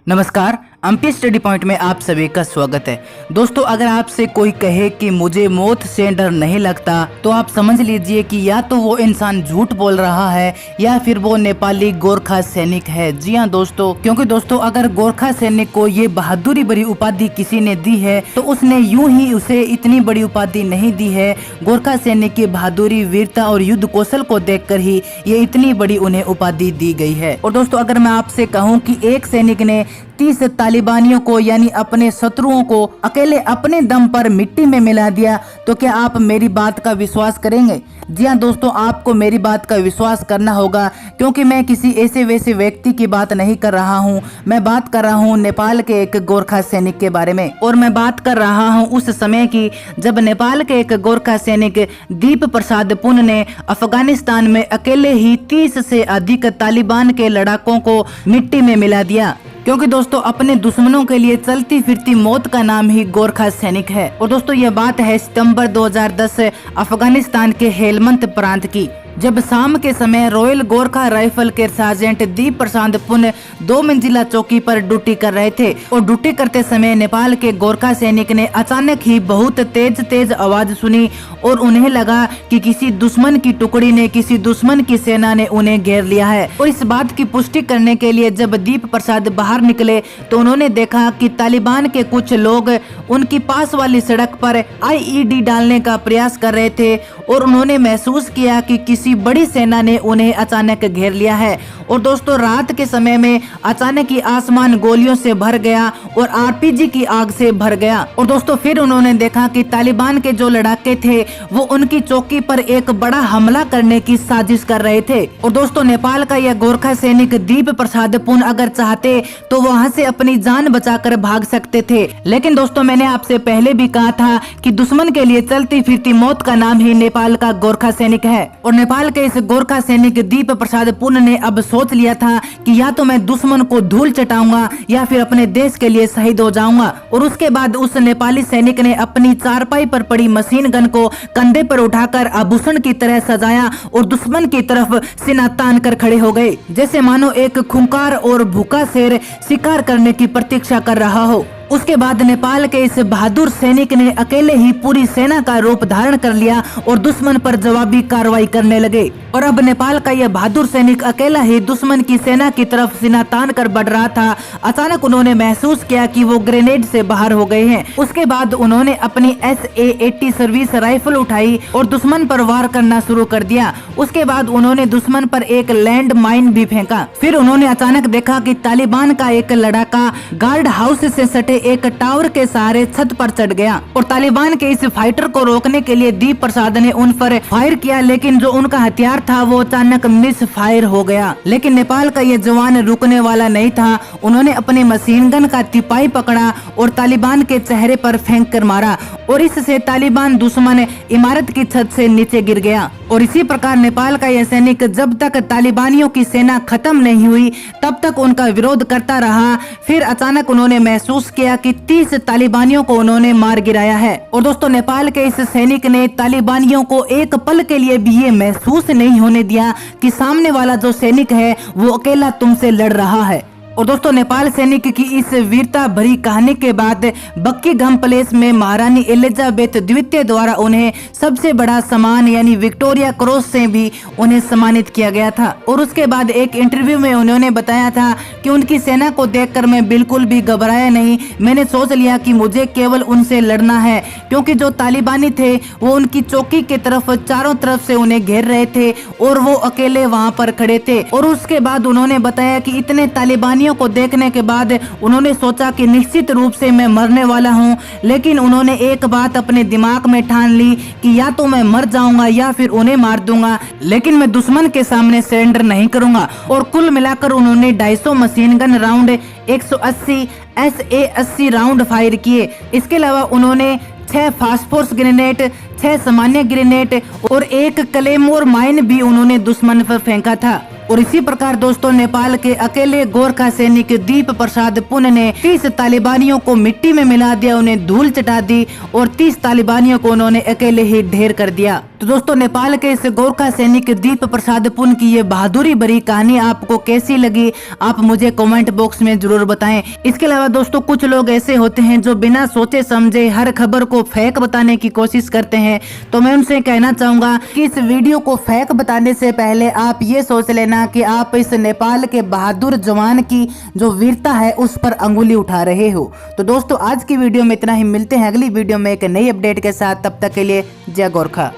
नमस्कार, MP study point में आप सभी का स्वागत है। दोस्तों, अगर आपसे कोई कहे कि मुझे मौत से डर नहीं लगता तो आप समझ लीजिए कि या तो वो इंसान झूठ बोल रहा है या फिर वो नेपाली गोरखा सैनिक है। जी हाँ दोस्तों, क्योंकि दोस्तों अगर गोरखा सैनिक को ये बहादुरी भरी उपाधि किसी ने दी है तो उसने यूं ही उसे इतनी बड़ी उपाधि नहीं दी है। गोरखा सैनिक की बहादुरी, वीरता और युद्ध कौशल को देखकर ही ये इतनी बड़ी उन्हें उपाधि दी गई है। और दोस्तों अगर मैं आपसे कहूँ कि एक सैनिक ने 30 तालिबानियों को यानी अपने शत्रुओं को अकेले अपने दम पर मिट्टी में मिला दिया तो क्या आप मेरी बात का विश्वास करेंगे? जी हाँ दोस्तों, आपको मेरी बात का विश्वास करना होगा, क्योंकि मैं किसी ऐसे वैसे व्यक्ति की बात नहीं कर रहा हूँ। मैं बात कर रहा हूँ नेपाल के एक गोरखा सैनिक के बारे में। और मैं बात कर रहा हूँ उस समय की जब नेपाल के एक गोरखा सैनिक दीप प्रसाद पुन ने अफगानिस्तान में अकेले ही 30 से अधिक तालिबान के लड़ाकों को मिट्टी में मिला दिया। क्योंकि दोस्तों अपने दुश्मनों के लिए चलती फिरती मौत का नाम ही गोरखा सैनिक है। और दोस्तों ये बात है सितंबर 2010 अफगानिस्तान के हेलमंद प्रांत की, जब शाम के समय रॉयल गोरखा राइफल के सार्जेंट दीप प्रसाद पुन 2 मंजिला चौकी पर ड्यूटी कर रहे थे। और ड्यूटी करते समय नेपाल के गोरखा सैनिक ने अचानक ही बहुत तेज आवाज सुनी और उन्हें लगा कि किसी दुश्मन की टुकड़ी ने, किसी दुश्मन की सेना ने उन्हें घेर लिया है। और इस बात की पुष्टि करने के लिए जब दीप प्रसाद बाहर निकले तो उन्होंने देखा कि तालिबान के कुछ लोग उनकी पास वाली सड़क पर आईईडी डालने का प्रयास कर रहे थे। और उन्होंने महसूस किया कि किसी बड़ी सेना ने उन्हें अचानक घेर लिया है। और दोस्तों रात के समय में अचानक ही आसमान गोलियों से भर गया और आरपीजी की आग से भर गया। और दोस्तों फिर उन्होंने देखा कि तालिबान के जो लड़ाके थे वो उनकी चौकी पर एक बड़ा हमला करने की साजिश कर रहे थे। और दोस्तों नेपाल का यह गोरखा सैनिक दीप प्रसाद पुन अगर चाहते तो वहां से अपनी जान बचाकर भाग सकते थे, लेकिन दोस्तों मैंने आपसे पहले भी कहा था कि दुश्मन के लिए चलती फिरती मौत का नाम ही नेपाल का गोरखा सैनिक है। और नेपाल के इस गोरखा सैनिक दीप प्रसाद पुन ने अब सोच लिया था कि या तो मैं दुश्मन को धूल चटाऊंगा या फिर अपने देश के लिए शहीद हो जाऊंगा। और उसके बाद उस नेपाली सैनिक ने अपनी चारपाई पर पड़ी मशीन गन को कंधे पर उठाकर आभूषण की तरह सजाया और दुश्मन की तरफ सीना तान कर खड़े हो गए, जैसे मानो एक खूंखार और भूखा शेर शिकार करने की प्रतीक्षा कर रहा हो। उसके बाद नेपाल के इस बहादुर सैनिक ने अकेले ही पूरी सेना का रूप धारण कर लिया और दुश्मन पर जवाबी कार्रवाई करने लगे। और अब नेपाल का यह बहादुर सैनिक अकेला ही दुश्मन की सेना की तरफ सीना तान कर बढ़ रहा था। अचानक उन्होंने महसूस किया कि वो ग्रेनेड से बाहर हो गए हैं। उसके बाद उन्होंने अपनी SA-80 सर्विस राइफल उठाई और दुश्मन पर वार करना शुरू कर दिया। उसके बाद उन्होंने दुश्मन पर एक लैंड माइन भी फेंका। फिर उन्होंने अचानक देखा कि तालिबान का एक लड़ाका गार्ड हाउस से सटे एक टावर के सहारे छत पर चढ़ गया। और तालिबान के इस फाइटर को रोकने के लिए दीप प्रसाद ने उन पर फायर किया, लेकिन जो उनका हथियार था वो अचानक मिस फायर हो गया। लेकिन नेपाल का ये जवान रुकने वाला नहीं था। उन्होंने अपने मशीन गन का तिपाई पकड़ा और तालिबान के चेहरे पर फेंक कर मारा और इससे तालिबान दुश्मन इमारत की छत से नीचे गिर गया। और इसी प्रकार नेपाल का यह सैनिक जब तक तालिबानियों की सेना खत्म नहीं हुई तब तक उनका विरोध करता रहा। फिर अचानक उन्होंने महसूस किया कि 30 तालिबानियों को उन्होंने मार गिराया है। और दोस्तों नेपाल के इस सैनिक ने तालिबानियों को एक पल के लिए भी ये महसूस नहीं होने दिया कि सामने वाला जो सैनिक है वो अकेला तुमसे लड़ रहा है। और दोस्तों नेपाल सैनिक की इस वीरता भरी कहानी के बाद बकिंघम पैलेस में महारानी एलिजाबेथ द्वितीय द्वारा उन्हें सबसे बड़ा सम्मान यानी विक्टोरिया क्रॉस से भी उन्हें सम्मानित किया गया था। और उसके बाद एक इंटरव्यू में उन्होंने बताया था कि उनकी सेना को देखकर मैं बिल्कुल भी घबराया नहीं। मैंने सोच लिया कि मुझे केवल उनसे लड़ना है, क्योंकि जो तालिबानी थे वो उनकी चौकी के तरफ चारों तरफ से उन्हें घेर रहे थे और वो अकेले वहां पर खड़े थे। और उसके बाद उन्होंने बताया कि इतने तालिबानी को देखने के बाद उन्होंने सोचा कि निश्चित रूप से मैं मरने वाला हूं, लेकिन उन्होंने एक बात अपने दिमाग में ठान ली कि या तो मैं मर जाऊंगा या फिर उन्हें मार दूंगा, लेकिन मैं दुश्मन के सामने सरेंडर नहीं करूंगा। और कुल मिलाकर उन्होंने 250 machine gun round, 180 SA-80 round fire किए। इसके अलावा उन्होंने 6 फास्फोरस ग्रेनेड, 6 सामान्य ग्रेनेड और 1 क्लेमोर माइन भी उन्होंने दुश्मन पर फेंका था। और इसी प्रकार दोस्तों नेपाल के अकेले गोरखा सैनिक दीप प्रसाद पुन ने 30 तालिबानियों को मिट्टी में मिला दिया, उन्हें धूल चटा दी और 30 तालिबानियों को उन्होंने अकेले ही ढेर कर दिया। तो दोस्तों नेपाल के इस गोरखा सैनिक दीप प्रसाद पुन की ये बहादुरी भरी कहानी आपको कैसी लगी, आप मुझे कमेंट बॉक्स में जरूर बताएं। इसके अलावा दोस्तों कुछ लोग ऐसे होते हैं जो बिना सोचे समझे हर खबर को फेक बताने की कोशिश करते हैं, तो मैं उनसे कहना चाहूंगा कि इस वीडियो को फेक बताने से पहले आप ये सोच लेना कि आप इस नेपाल के बहादुर जवान की जो वीरता है उस पर अंगुली उठा रहे हो। तो दोस्तों आज की वीडियो में इतना ही, मिलते हैं अगली वीडियो में एक नई अपडेट के साथ, तब तक के लिए जय गोरखा।